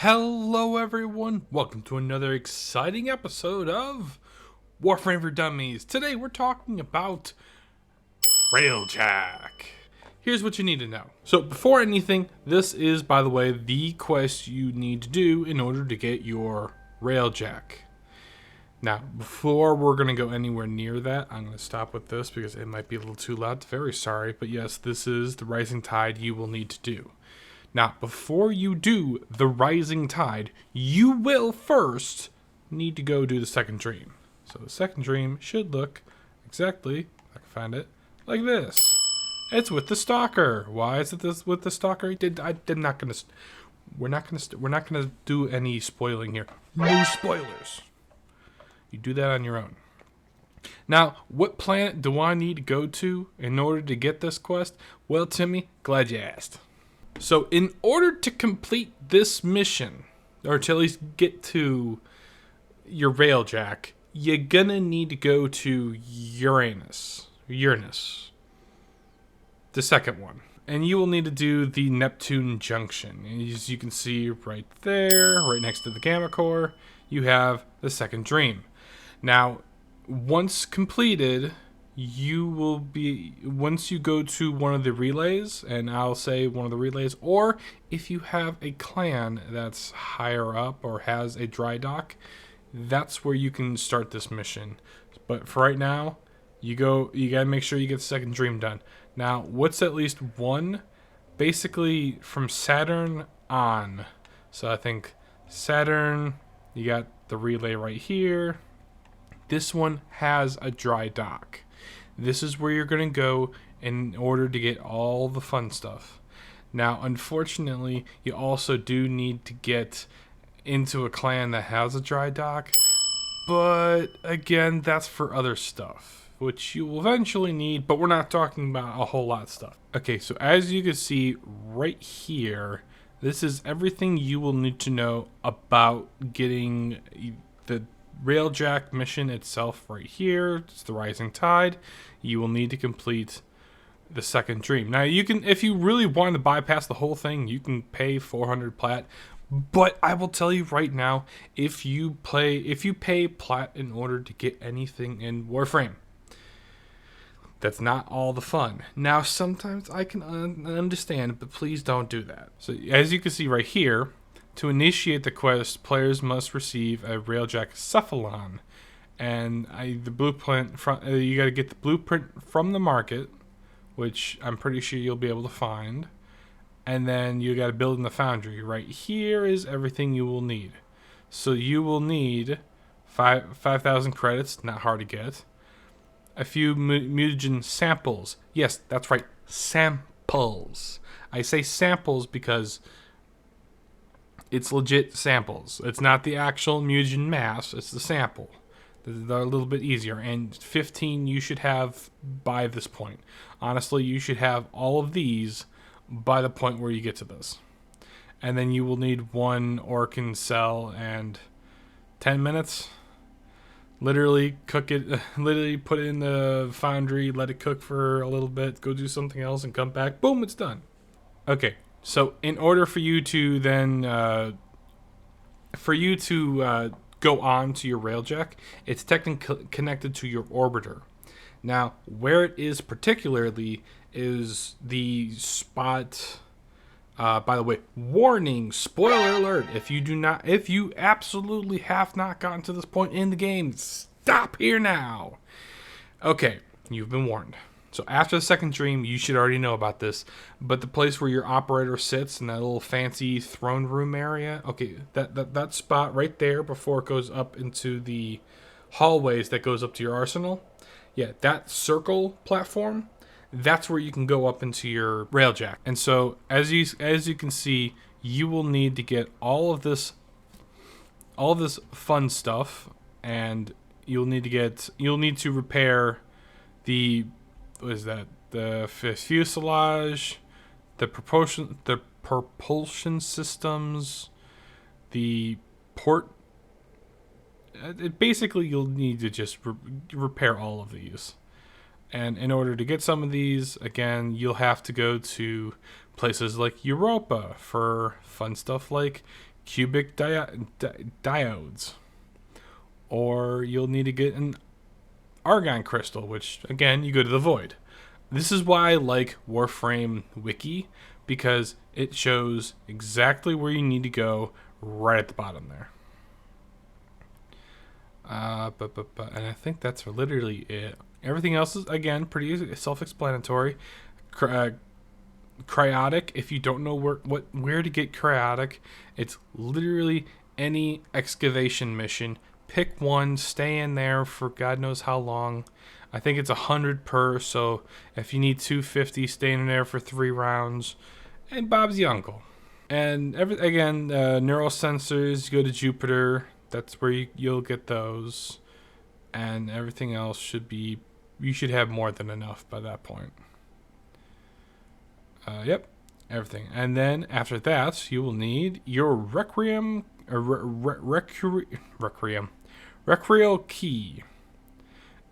Hello everyone, welcome to another exciting episode of Warframe for Dummies. Today we're talking about Railjack. Here's what you need to know. So before anything, this is, by the way, the quest you need to do in order to get your Railjack. Now, before we're going to go anywhere near that, I'm going to stop with this because it might be a little too loud. Very sorry, but yes, this is the Rising Tide you will need to do. Now, before you do the Rising Tide, you will first need to go do the second dream. So the second dream should look exactly, if I can find it, like this. It's with the Stalker. Why is it this with the Stalker? We're not gonna do any spoiling here. No spoilers. You do that on your own. Now, what planet do I need to go to in order to get this quest? Well, Timmy, glad you asked. So in order to complete this mission, or to at least get to your Railjack, you're gonna need to go to Uranus, the second one. And you will need to do the Neptune Junction. And as you can see right there, right next to the Gamma Core, you have the second dream. Now, once completed, once you go to one of the relays, and I'll say one of the relays, or if you have a clan that's higher up or has a dry dock, that's where you can start this mission. But for right now, you gotta make sure you get the second dream done. Now, what's at least one? Basically from Saturn on. So I think Saturn, you got the relay right here. This one has a dry dock. This is where you're going to go in order to get all the fun stuff. Now, unfortunately, you also do need to get into a clan that has a dry dock. But, again, that's for other stuff, which you will eventually need, but we're not talking about a whole lot of stuff. Okay, so as you can see right here, this is everything you will need to know about getting the Railjack mission itself right here. It's the Rising Tide. You will need to complete the second dream. Now, you can, if you really want to bypass the whole thing, you can pay 400 plat. But I will tell you right now, if you pay plat in order to get anything in Warframe, that's not all the fun. Now, sometimes I can understand, but please don't do that. So, as you can see right here, to initiate the quest, players must receive a Railjack Cephalon, and the blueprint you got to get the blueprint from the market, which I'm pretty sure you'll be able to find, and then you got to build in the foundry. Right here is everything you will need. So you will need 5,000 credits, not hard to get. A few mutagen samples. Yes, that's right, samples. I say samples because it's legit samples. It's not the actual mutagen mass, it's the sample. They're a little bit easier. And 15 you should have by this point. Honestly, you should have all of these by the point where you get to this. And then you will need one Orkin cell and 10 minutes. Literally cook it, literally put it in the foundry, let it cook for a little bit, go do something else and come back. Boom, it's done. Okay. So in order for you to then, go on to your Railjack, it's technically connected to your orbiter. Now, where it is particularly is the spot. By the way, warning, spoiler alert! If you absolutely have not gotten to this point in the game, stop here now. Okay, you've been warned. So after the second dream, you should already know about this, but the place where your operator sits in that little fancy throne room area, okay, that spot right there before it goes up into the hallways that goes up to your arsenal, yeah, that circle platform, that's where you can go up into your Railjack. And so as you can see, you will need to get all of this fun stuff, and you'll need to repair the the fuselage, the propulsion systems, the port. Basically, you'll need to just repair all of these. And in order to get some of these, again, you'll have to go to places like Europa for fun stuff like cubic diodes, or you'll need to get an argon crystal, which again you go to the void. This is why I like Warframe Wiki, because it shows exactly where you need to go right at the bottom there. And I think that's literally it. Everything else is, again, pretty self-explanatory. Cryotic, if you don't know where to get cryotic, it's literally any excavation mission. Pick one, stay in there for God knows how long. I think it's 100 per, so if you need 250, stay in there for 3 rounds. And Bob's the uncle. And again, neural sensors, you go to Jupiter. That's where you'll get those. And everything else should be, you should have more than enough by that point. Yep, everything. And then after that, you will need your Requiem, Recreal key.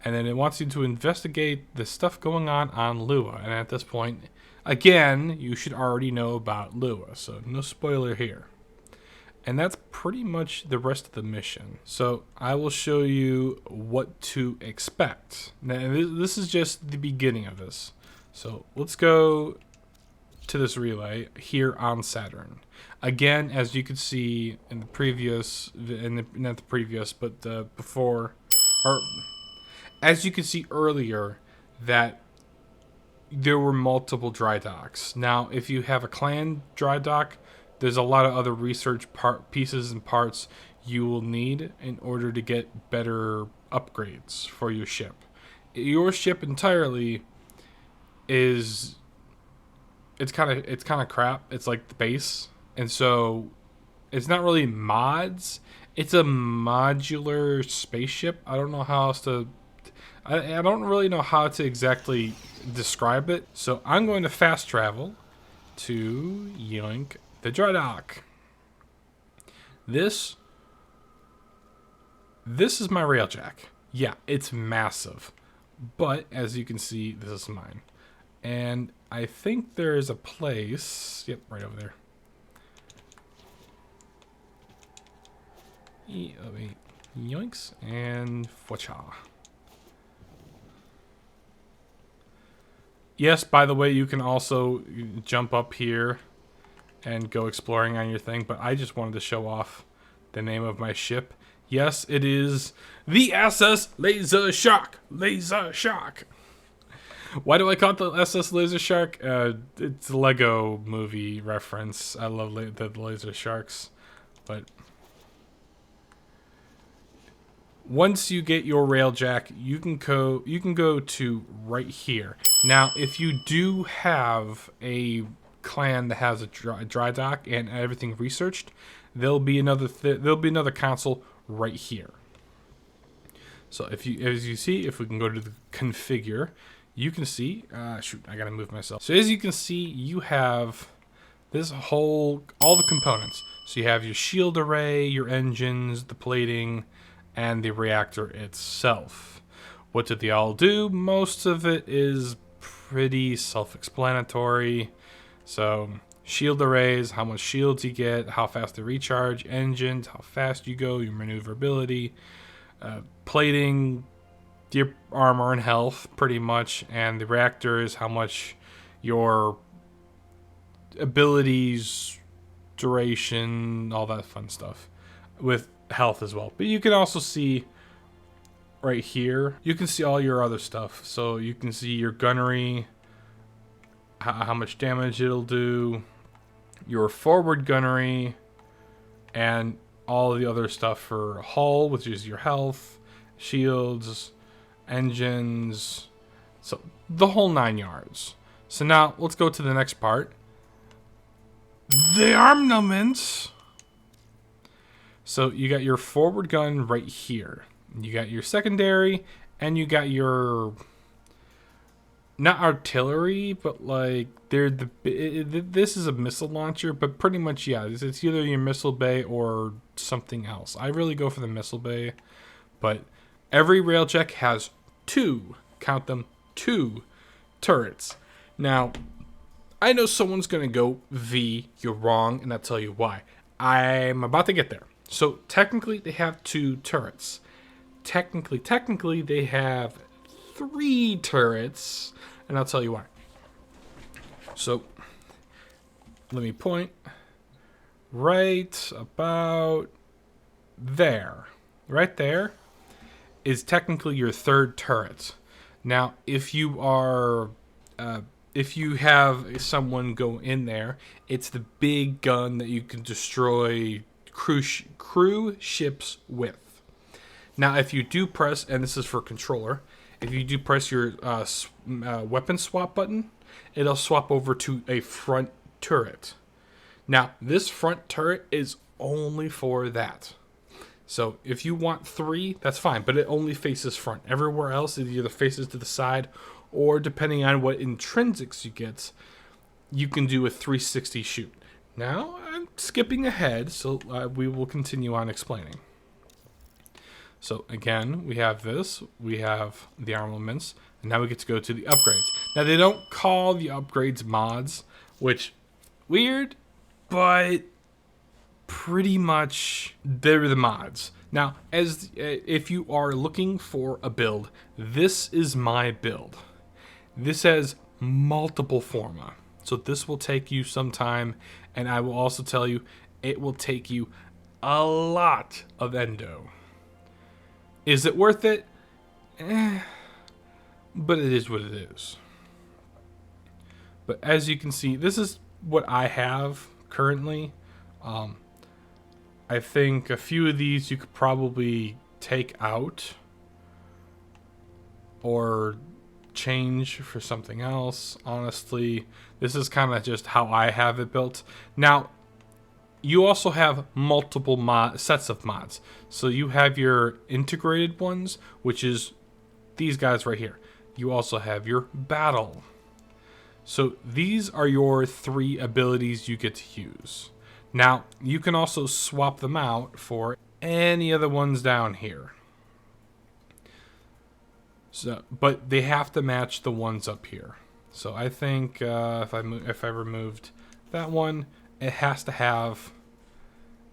And then it wants you to investigate the stuff going on Lua. And at this point, again, you should already know about Lua, so no spoiler here. And that's pretty much the rest of the mission. So I will show you what to expect. Now, this is just the beginning of this. So let's go to this relay here on Saturn. Again, as you could see in the previous, not the previous, but before, or as you could see earlier, that there were multiple dry docks. Now, if you have a clan dry dock, there's a lot of other research pieces and parts you will need in order to get better upgrades for your ship. Your ship entirely is, it's kind of crap. It's like the base, and so it's not really mods. It's a modular spaceship. I don't know how else to. I don't really know how to exactly describe it. So I'm going to fast travel to yoink the dry dock. This is my Railjack. Yeah, it's massive. But as you can see, this is mine. And I think there's a place, yep, right over there. Yoinks and fwacha. Yes, by the way, you can also jump up here and go exploring on your thing, but I just wanted to show off the name of my ship. Yes, it is the SS Laser Shark. Laser Shark. Why do I call it the SS Laser Shark? It's a Lego movie reference. I love the Laser Sharks. But once you get your Railjack, you can go to right here. Now, if you do have a clan that has a dry dock and everything researched, there'll be another console right here. So as you see, if we can go to the configure, you can see, shoot, I gotta move myself. So as you can see, you have this all the components. So you have your shield array, your engines, the plating, and the reactor itself. What do they all do? Most of it is pretty self-explanatory. So shield arrays, how much shields you get, how fast they recharge, engines, how fast you go, your maneuverability, plating, your armor and health, pretty much, and the reactor is how much your abilities, duration, all that fun stuff, with health as well. But you can also see right here, you can see all your other stuff. So you can see your gunnery, how much damage it'll do, your forward gunnery, and all the other stuff for hull, which is your health, shields, engines, so the whole 9 yards. So now let's go to the next part, the armaments. So you got your forward gun right here, you got your secondary, and you got your, not artillery, but like this is a missile launcher, but pretty much, yeah, it's either your missile bay or something else. I really go for the missile bay, but every Railjack has 2, count them, 2 turrets. Now, I know someone's gonna go V, you're wrong, and I'll tell you why. I'm about to get there. So technically they have 2 turrets. Technically they have 3 turrets, and I'll tell you why. So let me point right about there. Right there is technically your 3rd turret. Now, if you are, if you have someone go in there, it's the big gun that you can destroy crew ships with. Now, if you do press, and this is for controller, if you do press your weapon swap button, it'll swap over to a front turret. Now, this front turret is only for that. So if you want 3, that's fine, but it only faces front. Everywhere else, it either faces to the side, or depending on what intrinsics you get, you can do a 360 shoot. Now, I'm skipping ahead, so we will continue on explaining. So again, we have this, we have the armaments, and now we get to go to the upgrades. Now, they don't call the upgrades mods, which, weird, but pretty much they're the mods. Now, as if you are looking for a build, this is my build. This has multiple forma, so this will take you some time, and I will also tell you it will take you a lot of endo. Is it worth it? But it is what it is. But as you can see, this is what I have currently. I think a few of these you could probably take out or change for something else. Honestly, this is kind of just how I have it built. Now, you also have multiple sets of mods. So you have your integrated ones, which is these guys right here. You also have your battle. So these are your 3 abilities you get to use. Now, you can also swap them out for any other ones down here. So, but they have to match the ones up here. So I think if I removed that one, it has to have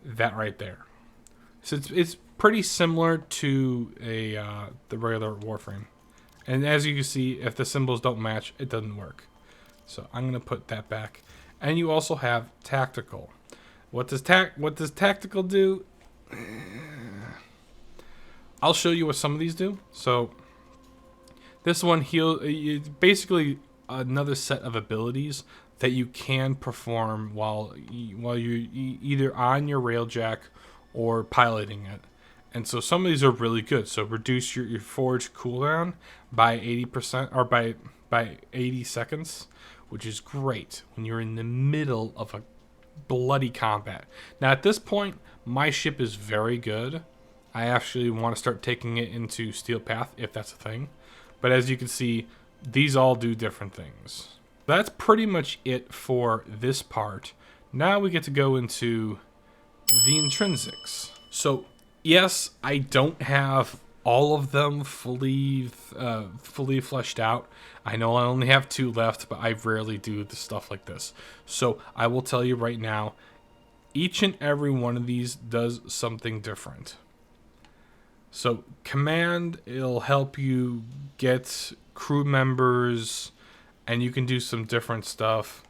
that right there. So it's pretty similar to the regular Warframe. And as you can see, if the symbols don't match, it doesn't work. So I'm gonna put that back. And you also have tactical. What does tactical do? I'll show you what some of these do. So this one it's basically another set of abilities that you can perform while you're either on your Railjack or piloting it. And so some of these are really good. So reduce your forge cooldown by 80% or by 80 seconds, which is great when you're in the middle of a bloody combat. Now at this point, my ship is very good. I actually want to start taking it into Steel Path if that's a thing. But as you can see, these all do different things. That's pretty much it for this part. Now we get to go into the intrinsics. So yes, I don't have all of them fully fleshed out. I know I only have 2 left, but I rarely do the stuff like this. So I will tell you right now, each and every one of these does something different. So command, it'll help you get crew members, and you can do some different stuff,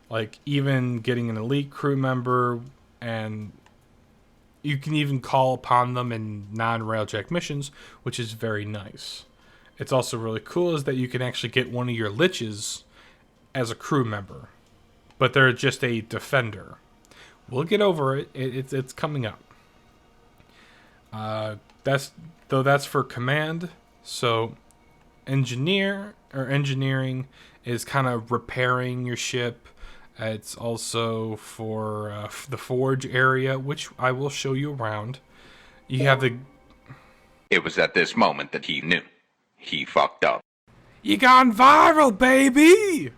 like even getting an elite crew member, and you can even call upon them in non-Railjack missions, which is very nice. It's also really cool is that you can actually get one of your liches as a crew member, but they're just a defender. We'll get over it. It's coming up. That's for command. So engineering is kind of repairing your ship. It's also for the forge area, which I will show you around. You have the... It was at this moment that he knew. He fucked up. You gone viral, baby!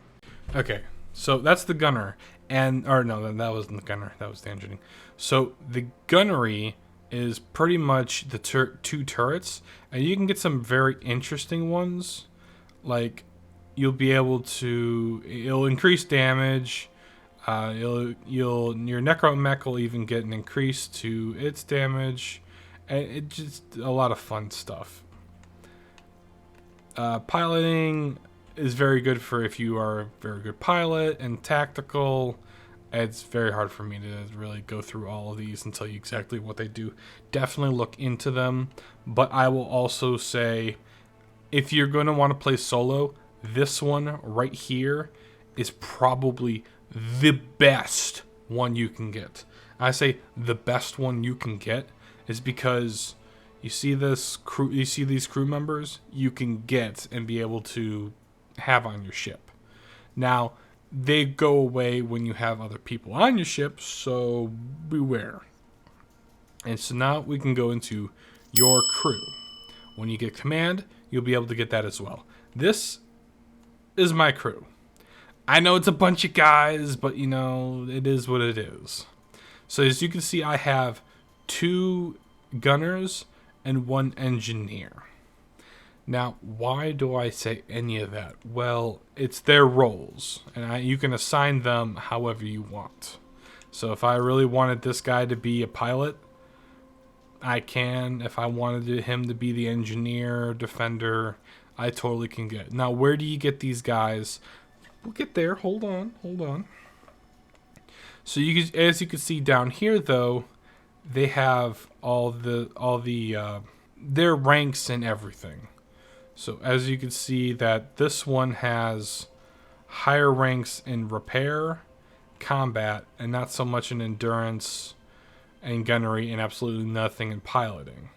Okay, so that's the gunner. Or no, that wasn't the gunner. That was the engineering. So the gunnery is pretty much the 2 turrets. And you can get some very interesting ones. Like, you'll be able to... It'll increase damage. Your necromech will even get an increase to its damage, and it just a lot of fun stuff. Piloting is very good for if you are a very good pilot, and tactical. It's very hard for me to really go through all of these and tell you exactly what they do. Definitely look into them, but I will also say, if you're going to want to play solo, this one right here is probably the best one you can get. I say the best one you can get is because you see these crew members you can get and be able to have on your ship. Now, they go away when you have other people on your ship, so beware. And so now we can go into your crew. When you get command, you'll be able to get that as well. This is my crew. I know it's a bunch of guys, but you know, it is what it is. So as you can see, I have 2 gunners and 1 engineer. Now, why do I say any of that? Well, it's their roles, and you can assign them however you want. So if I really wanted this guy to be a pilot, I can. If I wanted him to be the engineer, defender, I totally can get. Now, where do you get these guys? We'll get there. Hold on. So as you can see down here, though, they have all their ranks and everything. So as you can see that this one has higher ranks in repair, combat, and not so much in endurance and gunnery, and absolutely nothing in piloting.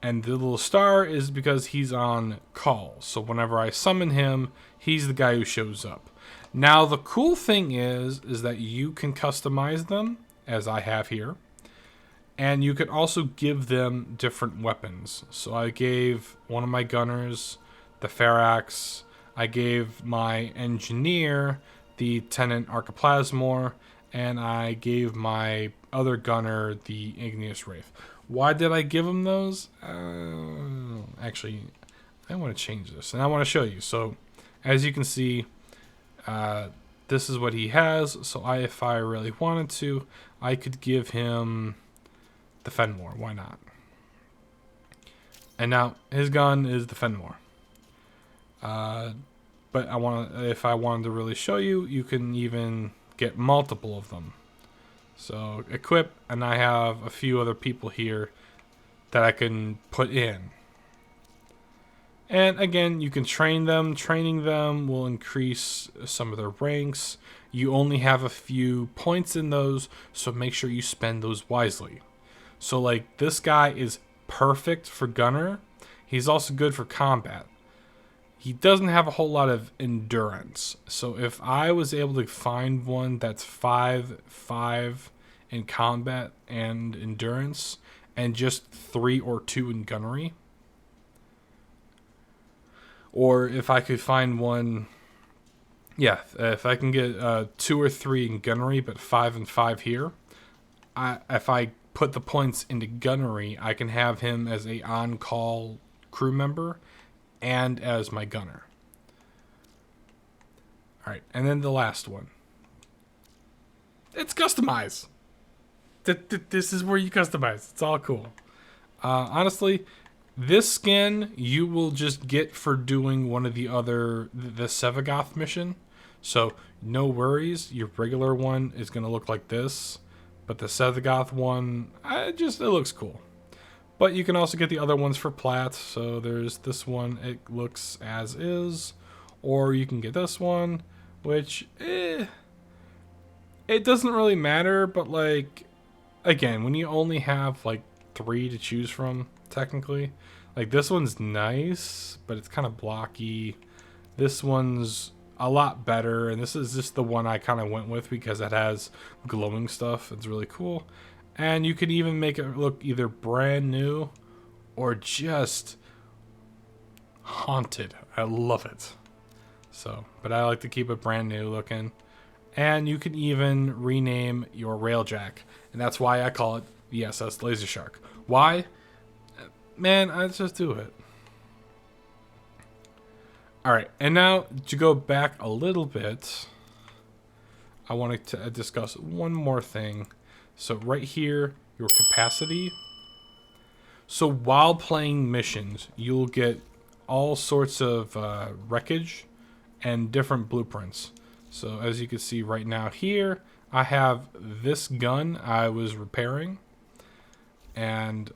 And the little star is because he's on call. So whenever I summon him, he's the guy who shows up. Now the cool thing is that you can customize them, as I have here. And you can also give them different weapons. So I gave one of my gunners the Ferax. I gave my engineer the Tenant Archiplasmor. And I gave my other gunner the Igneous Wraith. Why did I give him those? Actually, I want to change this. And I want to show you. So as you can see, this is what he has. So if I really wanted to, I could give him the Fenmore. Why not? And now his gun is the Fenmore. But if I wanted to really show you, you can even get multiple of them. So equip, and I have a few other people here that I can put in. And again, you can train them. Training them will increase some of their ranks. You only have a few points in those, so make sure you spend those wisely. So like this guy is perfect for gunner. He's also good for combat. He doesn't have a whole lot of endurance. So if I was able to find one that's 5/5 in combat and endurance, and just 3 or 2 in gunnery, or if I could find one, if I can get 2 or 3 in gunnery but 5 and 5 here, if I put the points into gunnery, I can have him as a on-call crew member and as my gunner. Alright, and then the last one. It's customize. This is where you customize. It's all cool. Honestly, this skin you will just get for doing one of the Sevagoth mission. So no worries, your regular one is going to look like this. But the Sevagoth one, it looks cool. But you can also get the other ones for plat. So there's this one, it looks as is. Or you can get this one, which, it doesn't really matter. But like, again, when you only have like 3 to choose from, technically. Like this one's nice, but it's kind of blocky. This one's a lot better, and this is just the one I kind of went with because it has glowing stuff. It's really cool. And you can even make it look either brand new or just haunted. I love it. So, but I like to keep it brand new looking. And you can even rename your Railjack, and that's why I call it the SS Laser Shark. Why? Man, I just do it. Alright, and now to go back a little bit, I wanted to discuss one more thing. So right here, your capacity. So while playing missions, you'll get all sorts of wreckage and different blueprints. So as you can see right now here, I have this gun I was repairing. And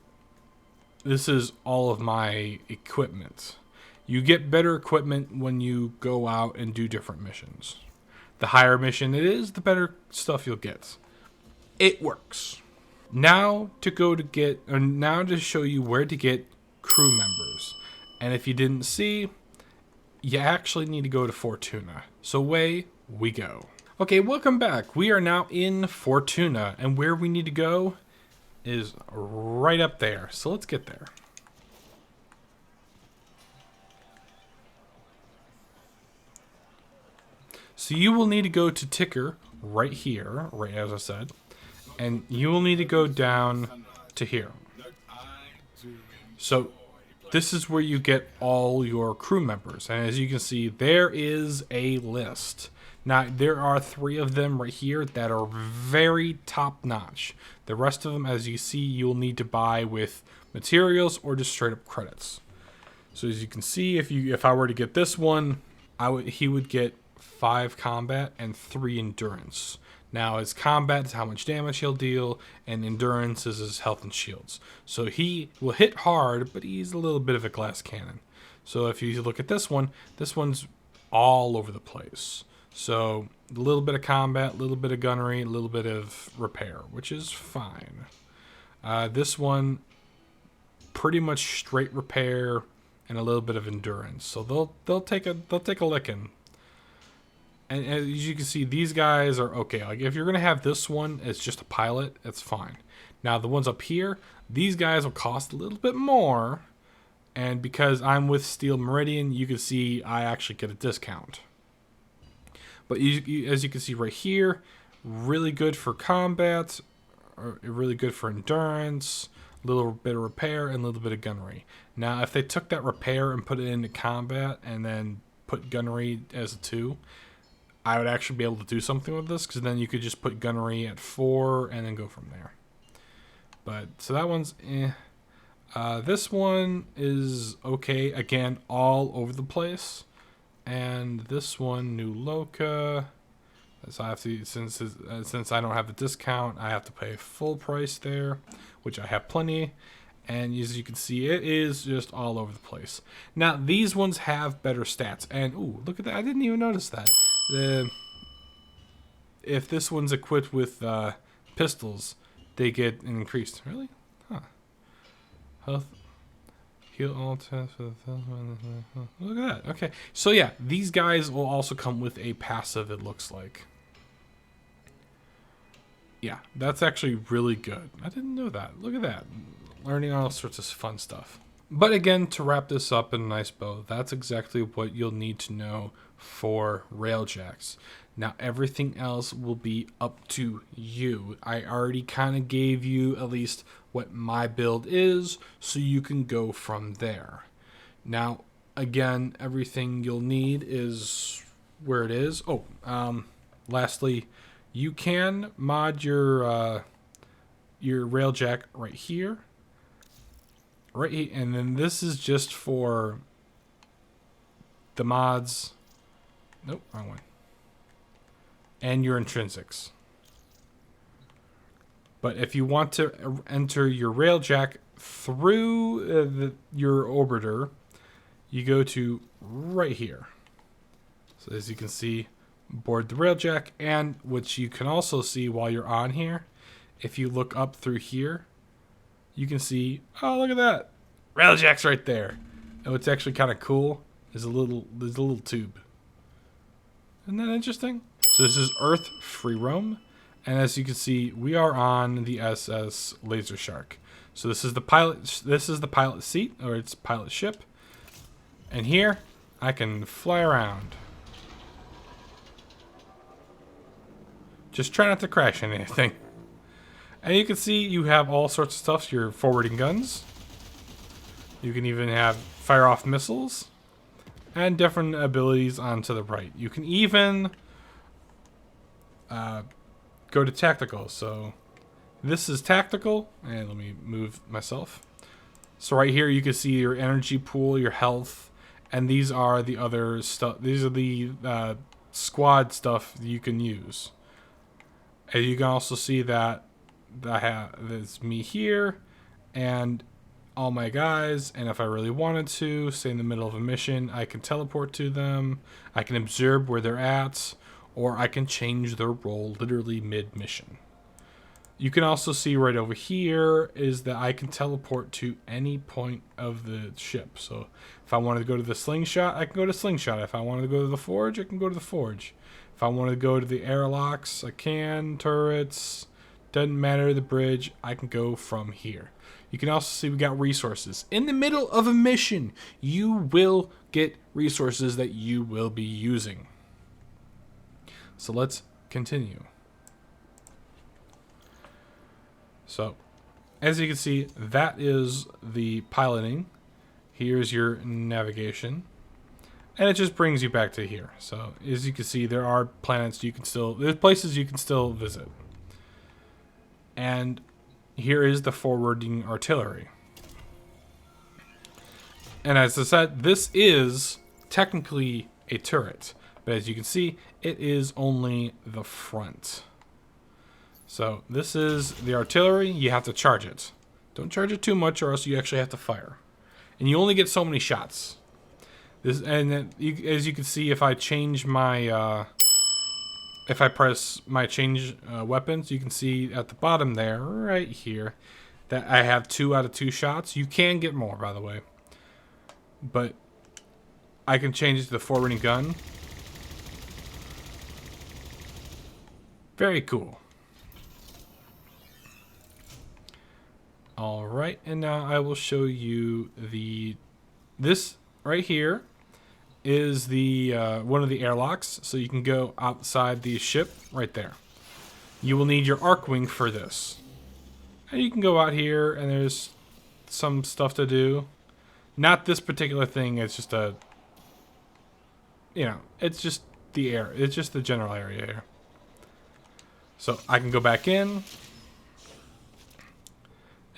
this is all of my equipment. You get better equipment when you go out and do different missions. The higher mission it is, the better stuff you'll get. It works. Now to show you where to get crew members. And if you didn't see, you actually need to go to Fortuna. So away we go. Okay, welcome back. We are now in Fortuna, and where we need to go is right up there. So let's get there. So you will need to go to Ticker right here, right as I said, and you will need to go down to here. So this is where you get all your crew members, and as you can see, there is a list. Now, there are 3 of them right here that are very top-notch. The rest of them, as you see, you'll need to buy with materials or just straight-up credits. So as you can see, if I were to get this one, he would get 5 combat and 3 endurance. Now, his combat is how much damage he'll deal, and endurance is his health and shields. So he will hit hard, but he's a little bit of a glass cannon. So if you look at this one's all over the place. So a little bit of combat, a little bit of gunnery, a little bit of repair, which is fine. This one, pretty much straight repair and a little bit of endurance. So they'll take a licking. And as you can see, these guys are okay. Like if you're gonna have this one as just a pilot, it's fine. Now the ones up here, these guys will cost a little bit more. And because I'm with Steel Meridian, you can see I actually get a discount. But as you can see right here, really good for combat, or really good for endurance, a little bit of repair, and a little bit of gunnery. Now, if they took that repair and put it into combat and then put gunnery as a 2, I would actually be able to do something with this, because then you could just put gunnery at 4 and then go from there. But, so that one's eh. This one is okay. Again, all over the place. And this one, New Loca. So I have to, since I don't have the discount, I have to pay full price there, which I have plenty. And as you can see, it is just all over the place. Now, these ones have better stats. And, ooh, look at that. I didn't even notice that. If this one's equipped with pistols, they get increased. Really? Huh. Health. Heal all tests. Look at that. Okay. So, yeah, these guys will also come with a passive, it looks like. Yeah, that's actually really good. I didn't know that. Look at that. Learning all sorts of fun stuff. But again, to wrap this up in a nice bow, that's exactly what you'll need to know for Railjacks. Now, everything else will be up to you. I already kind of gave you at least what my build is, so you can go from there. Now, again, everything you'll need is where it is. Oh, lastly, you can mod your Railjack right here. Right here, and then this is just for the mods. Nope, wrong one. And your intrinsics. But if you want to enter your Railjack through your orbiter, you go to right here. So as you can see, board the Railjack, and what you can also see while you're on here, if you look up through here, you can see, oh, look at that. Railjack's right there. And what's actually kind of cool is there's a little tube. Isn't that interesting? So this is Earth Free Roam. And as you can see, we are on the SS Laser Shark. So this is the pilot seat, or its pilot ship. And here I can fly around. Just try not to crash anything. And you can see you have all sorts of stuff. You're forwarding guns. You can even have fire off missiles. And different abilities onto the right. You can even go to tactical. So this is tactical, and let me move myself. So right here you can see your energy pool, your health, and these are the other stuff. These are the squad stuff you can use. And you can also see that there's me here and all my guys, and if I really wanted to, say in the middle of a mission, I can teleport to them, I can observe where they're at, or I can change their role literally mid-mission. You can also see right over here is that I can teleport to any point of the ship. So if I wanted to go to the slingshot, I can go to slingshot. If I wanted to go to the forge, I can go to the forge. If I wanted to go to the airlocks, I can. Turrets, doesn't matter, the bridge, I can go from here. You can also see we got resources. In the middle of a mission, you will get resources that you will be using. So let's continue. So, as you can see, that is the piloting. Here's your navigation. And it just brings you back to here. So, as you can see, there are planets you can still... There's places you can still visit. And here is the forwarding artillery. And as I said, this is technically a turret. But as you can see, it is only the front. So this is the artillery. You have to charge it. Don't charge it too much or else you actually have to fire. And you only get so many shots. This, and then as you can see, if I change my... if I press my change weapons, you can see at the bottom there, right here, that I have 2 out of 2 shots. You can get more, by the way. But I can change it to the forwarding gun. Very cool. Alright, and now I will show you this right here is the one of the airlocks, so you can go outside the ship right there. You will need your arc wing for this. And you can go out here and there's some stuff to do. Not this particular thing, it's just a, you know, it's just the air. It's just the general area here. So I can go back in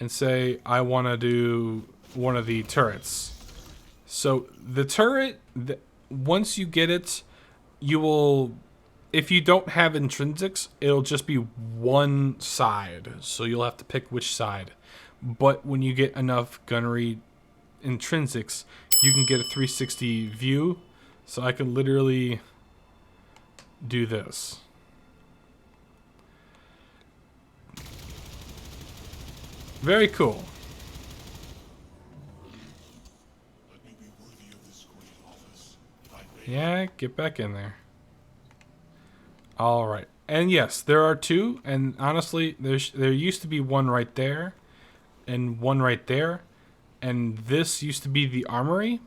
and say I want to do one of the turrets. So the turret, once you get it, you will, if you don't have intrinsics, it'll just be one side. So you'll have to pick which side. But when you get enough gunnery intrinsics, you can get a 360 view. So I can literally do this. Very cool. Yeah, get back in there. Alright. And yes, there are 2. And honestly, there used to be one right there. And one right there. And this used to be the armory.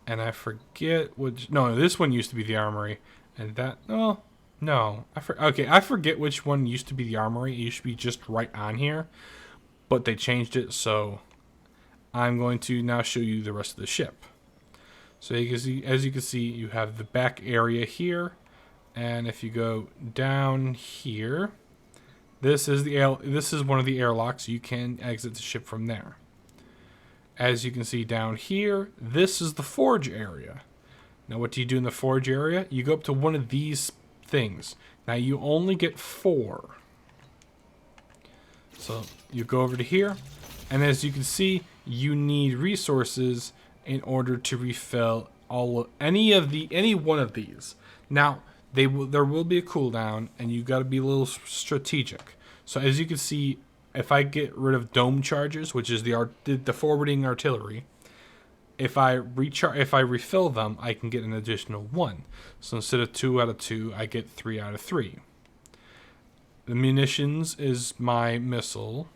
And I forget which... No, this one used to be the armory. And that... Oh, no. Okay, I forget which one used to be the armory. It used to be just right on here. But they changed it, so I'm going to now show you the rest of the ship. So you can see, as you can see, you have the back area here, and if you go down here, this is one of the airlocks. You can exit the ship from there. As you can see down here, this is the forge area. Now, what do you do in the forge area? You go up to one of these things. Now, you only get 4. So you go over to here, and as you can see, you need resources in order to refill any one of these. Now there will be a cooldown, and you got to be a little strategic. So as you can see, if I get rid of dome charges, which is the forwarding artillery, if I refill them, I can get an additional 1. So instead of 2 out of 2, I get 3 out of 3. The munitions is my missile.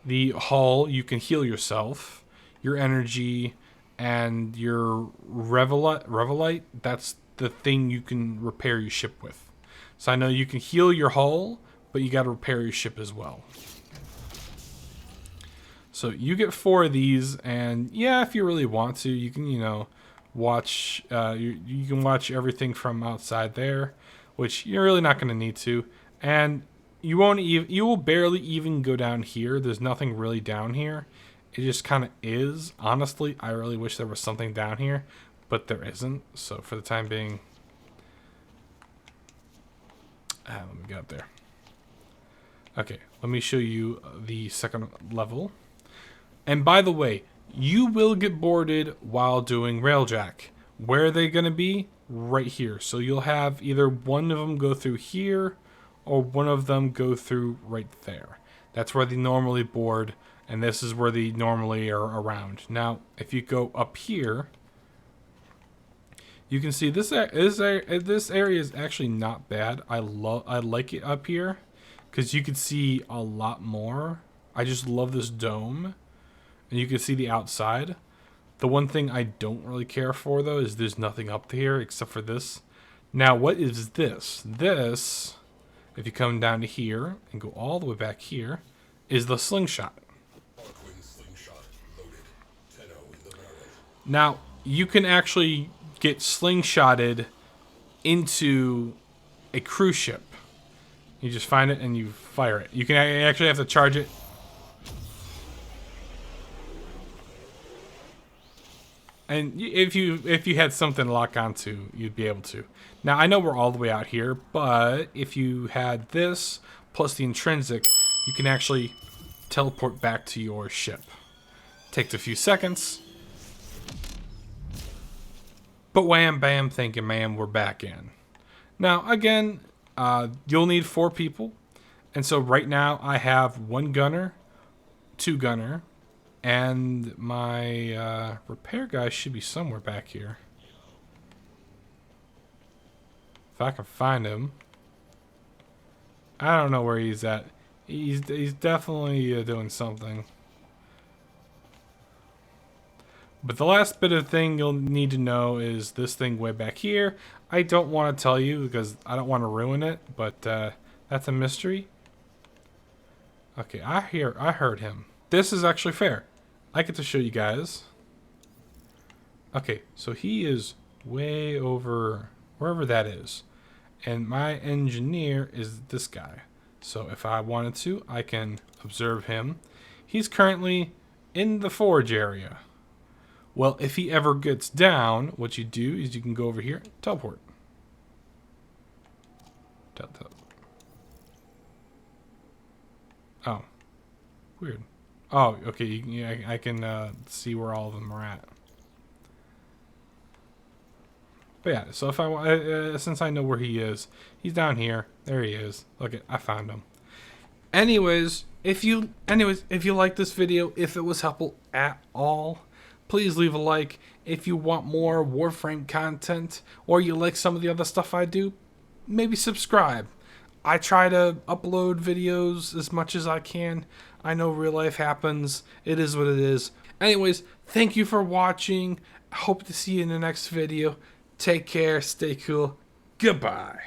The hull, you can heal yourself. Your energy and your Revelite, that's the thing you can repair your ship with. So I know you can heal your hull, but you got to repair your ship as well. So you get 4 of these, and yeah, if you really want to, you can, watch. You can watch everything from outside there. which you're really not going to need to. And you will barely even go down here. There's nothing really down here. It just kind of is. Honestly, I really wish there was something down here, but there isn't. So for the time being, let me get up there. Okay, let me show you the second level. And by the way, you will get boarded while doing Railjack. Where are they going to be? Right here. So you'll have either one of them go through here or one of them go through right there. That's where they normally board, and this is where they normally are around. Now, if you go up here, you can see this area is actually not bad. I like it up here because you can see a lot more. I just love this dome, and you can see the outside. The one thing I don't really care for, though, is there's nothing up here except for this. Now, what is this? This, if you come down to here and go all the way back here, is the slingshot. Now, you can actually get slingshotted into a cruise ship. You just find it and you fire it. You can actually have to charge it. And if you had something to lock onto, you'd be able to. Now, I know we're all the way out here, but if you had this plus the intrinsic, you can actually teleport back to your ship. Takes a few seconds. But wham, bam, thank you, ma'am, we're back in. Now, again, you'll need 4 people. And so right now, I have 1 gunner, 2 gunner, and my repair guy should be somewhere back here. If I can find him. I don't know where he's at. He's definitely doing something. But the last bit of thing you'll need to know is this thing way back here. I don't want to tell you because I don't want to ruin it, but that's a mystery. Okay, I heard him. This is actually fair. I get to show you guys. Okay, so he is way over wherever that is. And my engineer is this guy. So if I wanted to, I can observe him. He's currently in the forge area. Well, if he ever gets down, what you do is you can go over here, teleport. Oh, weird. Oh, okay. I can see where all of them are at. But yeah, so if since I know where he is, he's down here. There he is. Look it, I found him. Anyways, if you like this video, if it was helpful at all, please leave a like. If you want more Warframe content, or you like some of the other stuff I do, maybe subscribe. I try to upload videos as much as I can. I know real life happens. It is what it is. Anyways, thank you for watching. Hope to see you in the next video. Take care. Stay cool. Goodbye.